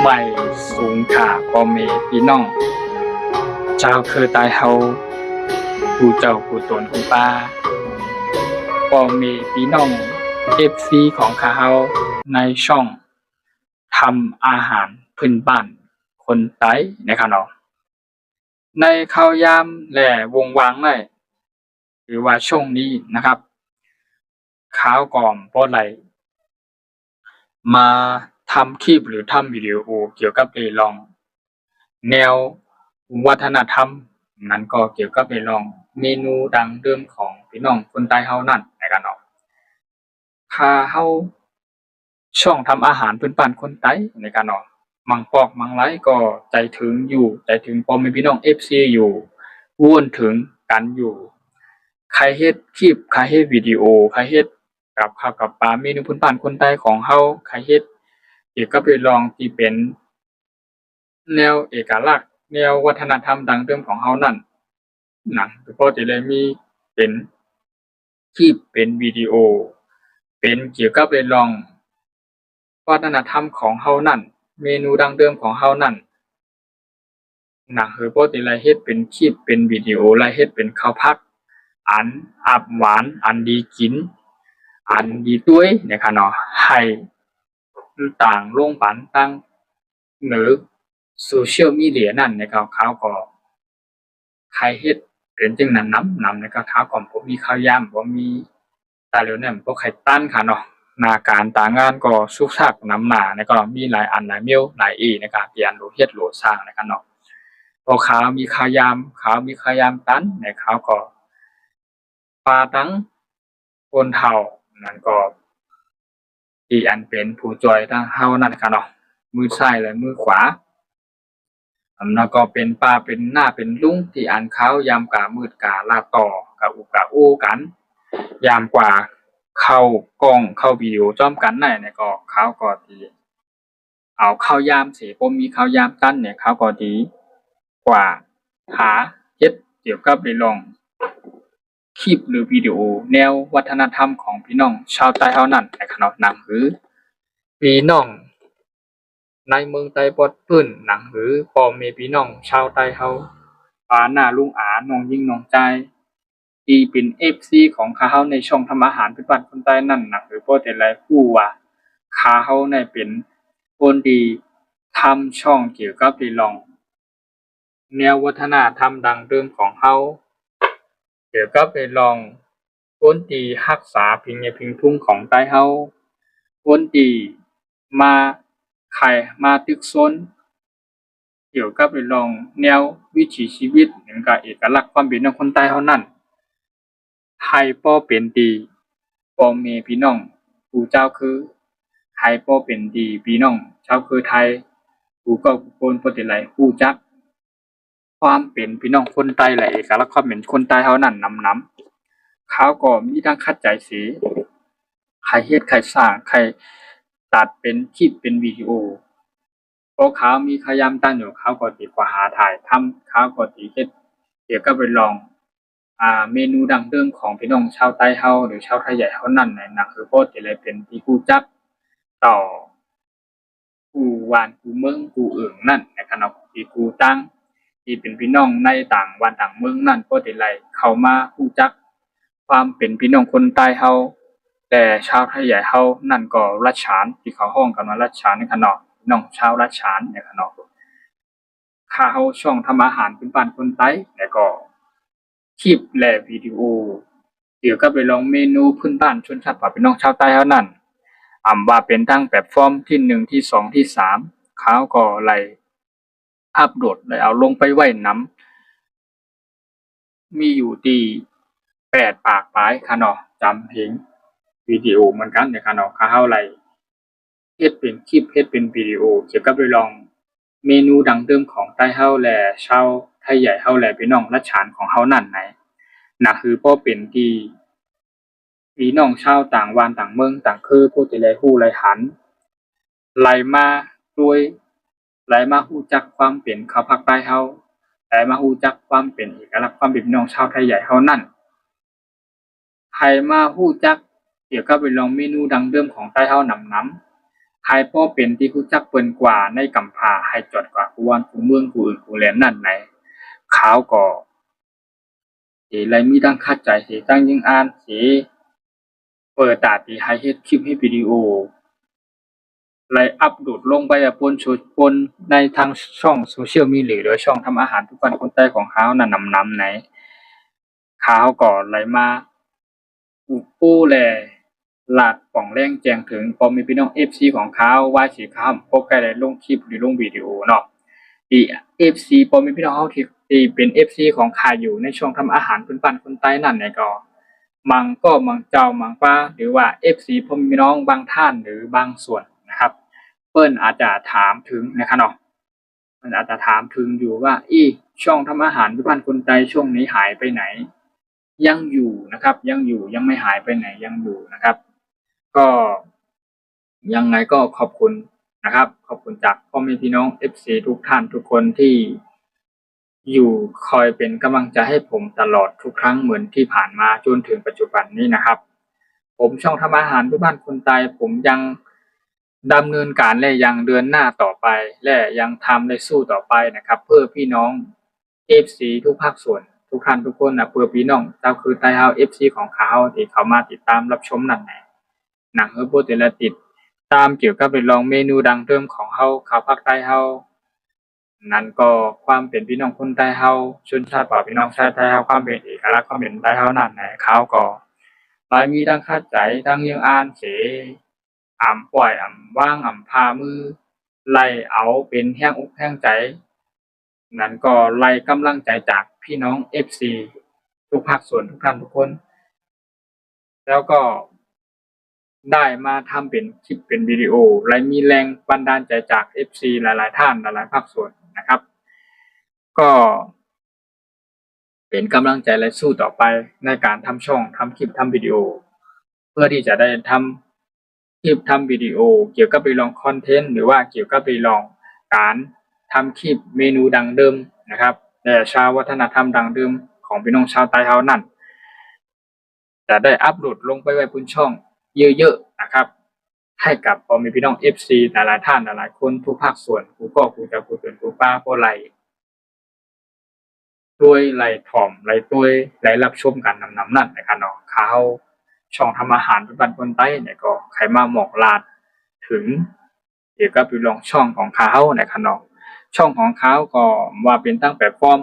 ไม่สูงค่าพ่อแม่พี่น้องเจ้าคือตายเฮาผู้เจ้าผู้ตนผู้ป้าพ่อแม่พี่น้องFCของข้าเฮาในช่องทำอาหารพื้นบ้านคนไต้นะครับเนาะในข้าวยามและวงวางได้หรือว่าช่วงนี้นะครับข้าวกล่อมบ่ไหลมาทำคลิปหรือทำวิดีโอเกี่ยวกับเรื่อง แนววัฒนธรรมนั้นก็เกี่ยวกับเรื่องเมนูดังเดิมของพี่น้องคนใต้เฮานั่นนะครับเนาะถ้าเฮาช่องทำอาหารพื้นบ้านคนใต้นะครับเนาะมังปอกมังไลก็ใจถึงอยู่ใจถึงพ่อแม่พี่น้อง FC อยู่วนถึงกันอยู่ใครเฮ็ดคลิปใครเฮ็ดวิดีโอใครเฮ็ดกับข้าวกับปลาเมนูพื้นบ้านคนใต้ของเฮาใครเฮ็ดเกี่ยวกับเรื่องที่เป็นแนวเอกลักษณ์แนววัฒนธรรมดั้งเดิมของเฮานั่นหนังก็จะได้มีเป็นคลิปเป็นวิดีโอเป็นเกี่ยวกับเรื่องวัฒนธรรมของเฮานั่นเมนูดั้งเดิมของเฮานั่นหนังคือปกติแล้วเฮ็ดเป็นคลิปเป็นวิดีโอแล้วเฮ็ดเป็นข้าวผัดอันอับหวานอันดีกินอันดีต้วยนะครับเนาะให้ต่างโรงปันต่างหรือโซเชียลมีเดียนั่นนะครับเขาก็ใครเฮ็ดเป็นจังนั้นนำนะครับเขาก็บ่มีข้าวยามบ่มีตาเหลวเนี่ยบ่ใครตั้นค่ะเนาะหน้าการตางานก็สุกซักนำหน้านะครับมีหลายอันหลายเมลหลายอีนะครับที่อันโหลดเฮ็ดโหลดสร้างนะครับเนาะพอเขามีข้าวยามตั้นเนี่ยเขาก็ปาตั้งคนเฒ่านั่นก็ที่อันเป็นผู้ช่วยทางเฮานั่นค่ะเนาะมือซ้ายและมือขวาแล้วก็เป็นป้าเป็นหน้าเป็นลุงที่อ่านข่าวยามกะมืดกะลาต่อกะอุกะอู้กันยามกว่าเข้ากล้องเข้าวิดีโอจ้อมกันได้เนี่ยก็เขาก็ดีเอาข้าวยามสิบ่มีข้าวยามตั้นเนี่ยเขาก็ดีกว่าหาเฮ็ดเกี่ยวกับเรื่องคลิปหรือวิดีโอแนววัฒนธรรมของพี่น้องชาวใต้เฮานั่นนะครับเนาะนั่นคือพี่น้องในเมืองไต้ปอดเพิ่นหนังหรือพ่อแม่พี่น้องชาวไต้เฮาป้าน้าลุงอาน้องยิ่งน้องจายที่เป็น FC ของข้าเฮาในช่องทำอาหารพื้นบ้านคนใต้นั่นหนังหรือบ่แต่หลายผู้ว่าข้าเฮาเนี่ยเป็นคนที่ทำช่องเกี่ยวกับเรื่องแนววัฒนธรรมดั้งเดิมของเฮาเกี่ยวกับเรื่องคนที่รักษาพิญญาพิงทุงของใต้เฮาคนที่มาใครมาตึกซนเกี่ยวกับเรื่องแนววิถีชีวิตแล้วก็เอกลักษณ์ความเป็นของคนใต้เฮานั้นให้บ่เป็นที่พ่อแม่พี่น้องผู้เจ้าคือให้บ่เป็นที่พี่น้องชาวคือไทยผู้เก่าผู้คนบ่ได้หลายรู้จักความเป็นพี่น้องคนใต้และเอกลักษณ์ความเป็นคนใต้เฮานั้นนำเขาก็มีทั้งคัดใจเสียใครเฮ็ดใครสร้างใครตัดเป็นคลิปเป็นวิดีโอพอเขามีขยามตั้งอยู่เขาก็สิกว่าหาถ่ายทำเขาก็สิเฮ็ดเกี่ยวกับเรื่องเมนูดั้งเดิมของพี่น้องชาวใต้เฮาหรือชาวไทยใหญ่เฮานั้นน่ะคือบ่สิได้เป็นที่รู้จักต่อผู้ว่านผู้เมืองผู้อื่นนั่นนะครับเนาะที่ผู้ต่างที่เป็นพี่น้องในต่างบ้านต่างเมืองนั้นบ่ได้ไล่เข้ามารู้จักความเป็นพี่น้องคนใต้เฮาแต่ชาวไทยใหญ่เฮานั่นก็รัชฉานที่เขาฮ้องกันว่ารัชฉานนะครับเนาะพี่น้องชาวรัชฉานนะครับเนาะข้าเฮาช่องทำอาหารพื้นบ้านคนใต้แล้วก็คลิปและวิดีโอเกี่ยวกับเรื่องเมนูพื้นบ้านชนชาติพี่น้องชาวใต้เฮานั้นว่าเป็นทั้งแพลตฟอร์มที่1ที่2ที่3เขาก็ไล่อัปโหลดแล้วเอาลงไปไว้นำมีอยู่ที่8ปากปลายค่ะเนาะจำเพลงวิดีโอเหมือนกันนะคะเนาะข้าเฮาไล่เฮ็ดเป็นคลิปเฮ็ดเป็นวิดีโอเกี่ยวกับเรื่องเมนูดั้งเดิมของใต้เฮาและชาวไทยใหญ่เฮาและพี่น้องรัชฉานของเฮานั่นน่ะคือบ่เป็นที่พี่น้องชาวต่างบ้านต่างเมืองต่างคือผู้ที่ได้รู้ได้หันไหลมาด้วยไหลมารู้จักความเป็นข้าวภาคใต้เฮาไหลมารู้จักความเป็นเอกลักษณ์ความเป็นพี่น้องชาวไทยใหญ่เฮานั่นให้มารู้จักเกี่ยวกับเรื่องเมนูดั้งเดิมของใต้เฮานำ ใครพ่อเป็นที่รู้จักเปิ้นกว่าในกำพร้าให้จดกว่าผู้วันผู้เมืองผู้อื่นผู้แลนนั่นไหนเขาก็สิไลมีตั้งคัดใจสิตั้งยิ่งอ่านสิเปิดตาที่ให้เฮ็ดคลิปเฮ็ดวิดีโอไลอัปโหลดลงไปปนในทางช่องโซเชียลมีเดียหรือช่องทำอาหารทุกวันคนใต้ของเขานั่นนำไหนเขาก็ไลมาอุปูแลหลาดป่องแรงแจ้งถึงพอมีพี่น้อง FC ของเขาว่าสิเขาพบกันได้ลงคลิปหรือลงวิดีโอเนาะที่ FC พอมีพี่น้องเฮาที่เป็น FC ของข้าอยู่ในช่วงทำอาหารพื้นบ้านคนใต้นั่นเนี่ยก็มังเจ้ามังป้าหรือว่า FC พอมีพี่น้องบางท่านหรือบางส่วนนะครับเปิ้นอาจจะถามถึงนะครับเนาะมันอาจจะถามถึงอยู่ว่าช่องทำอาหารพื้นบ้านคนใต้ช่วงนี้หายไปไหนยังอยู่นะครับยังอยู่ยังไม่หายไปไหนยังอยู่นะครับก็ยังไงก็ขอบคุณนะครับขอบคุณจากพ่อแม่พี่น้อง FC ทุกท่านทุกคนที่อยู่คอยเป็นกำลังใจให้ผมตลอดทุกครั้งเหมือนที่ผ่านมาจนถึงปัจจุบันนี้นะครับผมช่องทำอาหารที่บ้านคนใต้ผมยังดำเนินการและยังเดินหน้าต่อไปและยังทำและสู้ต่อไปนะครับเพื่อพี่น้อง FC ทุกภาคส่วนทุกท่านทุกคนนะเพื่อพี่น้องเจ้าคือไต้เฮา FC ของเขาที่เขามาติดตามรับชมนั่นแหละหนังเฮอร์โบเตละติดตามเกี่ยวกับไปลองเมนูดังเดิมของเฮาข้าวภาคใต้เฮานั่นก็ความเป็นพี่น้องคนใต้เฮาชนชาติเผ่าพี่น้องชาติไทยเฮาความเป็นเอกลักษณ์ความเป็นใต้เฮานั่นแหละเขาก็หลายมีทั้งคัดใจทั้งยังอ่านเสอ่ำปล่อยอ่ำว่างอ่ำพามือไล่เอาเป็นแห้งอกแห้งใจนั่นก็ไล่กำลังใจจากพี่น้อง FC ทุกภาคส่วนทุกท่านทุกคนแล้วก็ได้มาทำเป็นคลิปเป็นวิดีโอและมีแรงบันดาลใจจาก FC หลายๆท่านหลายๆภาคส่วนนะครับก็เป็นกำลังใจและสู้ต่อไปในการทำช่องทำคลิปทำวิดีโอเพื่อที่จะได้ทำคลิปทำวิดีโอเกี่ยวกับไปลองคอนเทนต์หรือว่าเกี่ยวกับไปลองการทำคลิปเมนูดังเดิมนะครับแต่ชาววัฒนธรรมดังเดิมของพี่น้องชาวใต้เฮานั่นจะได้อัปโหลดลงไปไว้บนช่องเยอะๆนะครับให้กับพ่อแม่พี่น้อง FC หลายๆท่านหลายๆคนทุกภาคส่วนผู้พ่อผู้เจ้าผู้เป็นผู้ป้าผู้ไหลด้วยไหลถ่อมไหลต้วยไหลรับชมกันนำนั่นนะครับเนาะเขาช่องทำอาหารเป็นบ้านคนใต้เนี่ยก็ใครมาหมอกลาดถึงเกี่ยวกับไปลองช่องของเขานะครับเนาะช่องของเขาก็ว่าเป็นตั้งแต่ฟอร์ม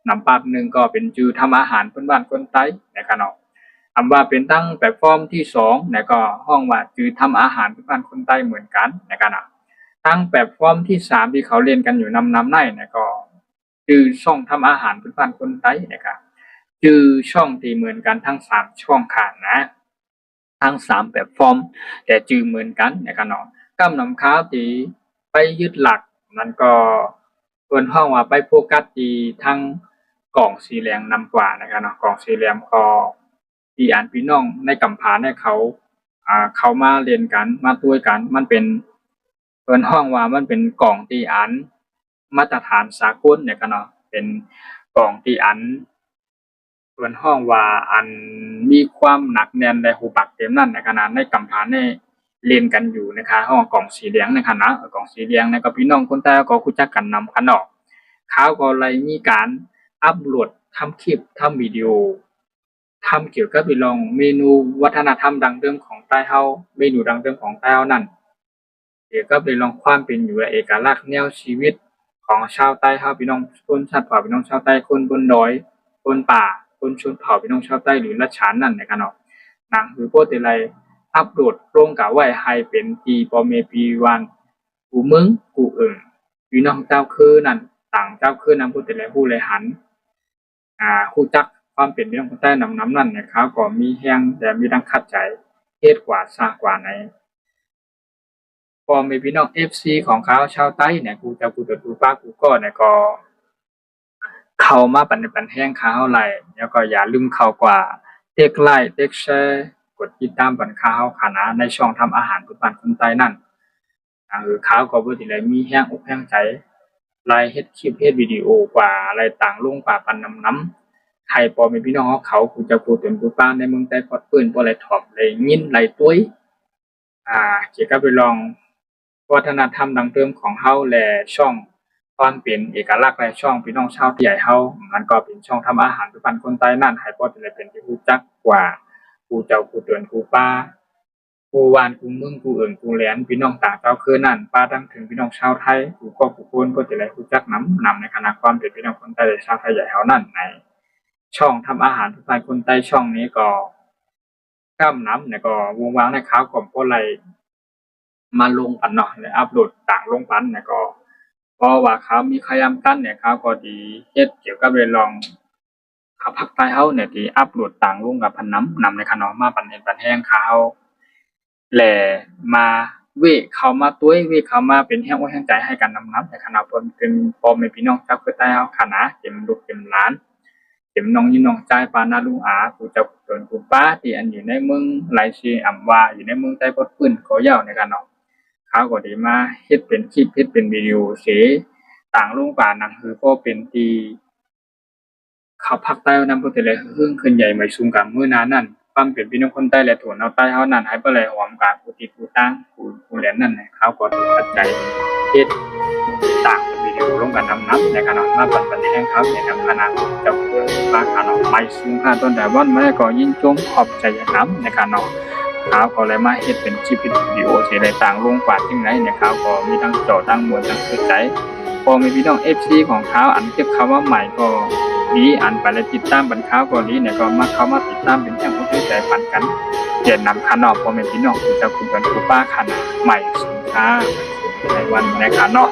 นำปาบหนึ่งก็เป็นจือทำอาหารเป็นบ้านคนใต้นะครับเนาะคำว่าเป็นตั้งแพลตฟอร์มที่สองเนี่ยก็ห้องว่าจือทำอาหารเป็นบ้านคนใต้เหมือนกันนะครับนะตั้งแพลตฟอร์มที่สามที่เขาเรียนกันอยู่นำในเนี่ยก็จือช่องทำอาหารเป็นบ้านคนใต้นะครับจือช่องที่เหมือนกันทั้งสามช่องข่างนะทั้งสามแพลตฟอร์มแต่จือเหมือนกันนะครับเนาะกำนำค้าวที่ไปยึดหลักนั่นก็ส่วนห้องว่าไปโฟกัสที่ทั้งกล่องสีแดงนำกว่านะครับเนาะกล่องสีแดงก็ที่อ่านพี่น้องในกำพร้าเนี่ยเขามาเรียนกันมาตุ้ยกันมันเป็นเพิ่นห้องว่ามันเป็นกล่องที่อ่านมาตรฐานสากลเนี่ยกันเนาะเป็นกล่องที่อ่านเพิ่นห้องว่าอันมีความหนักแน่นและหูปักเต็มนั่นในขณะในกำพร้าเนี่ยเรียนกันอยู่นะคะห้องกล่องสีเหลืองนะคะนะกล่องสีเหลืองเนี่ยก็พี่น้องคนใต้ก็รู้จักกันนำกันเนาะเขาก็เลยมีการอัปโหลดทำคลิปทำวิดีโอทำเกี่ยวกับลองเมนูวัฒนธรรมดังเดิมของใต้เฮาเมนูดังเดิมของใต้เฮานั่นเกี่ยวกับลองความเป็นอยู่และเอกลักษณ์แนวชีวิตของชาวใต้เฮาพี่น้องชนชาติเผ่าพี่น้องชาวใต้คนบนดอยคนป่าคนชนเผ่าพี่น้องชาวใต้หรือละฉานนั่นนะครับเนาะหนังหรือโปรเตไลอัปโหลดลงกับไว้ให้เป็นปีปอเมปีวันกูมึงกูพี่น้องเจ้าคือนั่นต่างเจ้าคือนํโปรเตไลผู้เลยหันฮู้จักความเป็นพี่น้องคนใต้นำนั่นเนี่ยเขาก็มีแฮงแต่มีทั้งคัดใจเฮ็ดกว่าสร้างกว่าในพอมีพี่น้อง FC ของเขาชาวใต้เนี่ยกูจะกูเกิดกูป้ากูก็เนี่ยก็เข้ามาปันแฮงเขาไหลแล้วก็อย่าลืมเข้ากว่าเติ๊กไลค์เติ๊กแชร์กดติดตามปันเขาคณะในช่องทำอาหารพื้นบ้านคนใต้นั่นเขาก็บ่สิได้มีแฮงอกแฮงใจไลเฮ็ดคลิปเฮ็ดวิดีโอกว่าอะไรต่างลงกว่าปันนำให้พ่อแม่พี่น้องของเขากูจะกูเป็นกูป้าในเมืองใต้ปลอดปื้นบ่ไหลถ่อมไหลยินไหลตุ้ยเกี่ยวกับไปลอง วัฒนธรรมดังเดิมของเฮาและช่องความเป็นเอกลักษณ์และช่องพี่น้องชาวไทยเฮามันก็เป็นช่องทำอาหารพื้นบ้านคนใต้นั่นให้พอจะเป็นที่รู้จักกว่าผู้เจ้าผู้เตือนผู้ป้าผู้วานผู้มึงผู้เอิ้นผู้แหลนพี่น้องต่างเจ้าคือนั่นป้าทั้งถึงพี่น้องชาวไทยผู้ก็ผู้คนก็จะได้รู้จักนำในคณะความเป็นพี่น้องคนใต้และชาวไทยใหญ่เฮานั่นในช่องทำอาหารพื้นบ้านคนใต้ช่องนี้ก็ก้ำนำแล้วก็วงวางในข่าวก็บ่ไหลมาลงกันเนาะและอัปโหลดต่างลงกันแล้วก็เพราะว่าเขามีขยำกั้นเนี่ยเขาก็ดีเฮ็ดเกี่ยวกับเรื่องลองเขาภาคใต้เฮาเนี่ยที่อัปโหลดต่างลงกับพันนำในขนมมาปันเห็นปันแห้งเขาแหล่มาเวะเขามาตุ้ยเวะเขามาเป็นแห้งอกแห้งใจให้กันนำในขณะเพิ่นเป็นพ่อแม่พี่น้องชาวคือใต้เฮาคณะเต็มลูกเต็มหลานเต็มน้องยินน้องใจปานาลุงอาผู้เจ้าผู้ตนผู้ป้าที่อันอยู่ในเมืองหลายซีอำว่าอยู่ในเมืองใต้พดปื้นขอยาวในกันเนาะ เขาก็ได้มาเฮ็ดเป็นคลิปเฮ็ดเป็นวิดีโอเสต่างโรงบาลนั่นคือก็เป็นที่เขาภาคใต้นำผู้แต่ละฮึ่งขึ้นใหญ่ไม่สูงกับมื้อนั้นนั่นความเป็นพี่น้องคนใต้และถั่วเนาใต้เฮานั้นให้บ่ไหลหอมกับผู้ที่ผู้ตั้งผู้แหลนนั่นน่ะเขาก็ถูกปัจจัยเฮ็ดต่างเป็นวิดีโอลงกันนำในขณะมาปันแห่งเขาในนำคณะเจ้าบ้านขนมไม่สูงค่าต้นแต่ว่านมาก็ยินจมขอบใจนำในขณะเขาก็เลยมาเฮ็ดเป็นคลิปวิดีโอสิได้ต่างลงกว่าจังได๋เนี่ยเขาก็มีทั้งจอทั้งมวลทั้งเข้าใจพอมีพี่น้อง FC ของเขาอันเก็บคำว่าใหม่ก็ดีอันไปแล้วติดตามบันเขาก็ดีเนี่ยก็มาเข้ามาติดตามเป็นแห่งผู้ใจปันกันเปลี่ยนนำคณะพอแม่พี่น้องที่จะคุยกันผู้ป้าคณะใหม่สูงค่าในวันในคณะ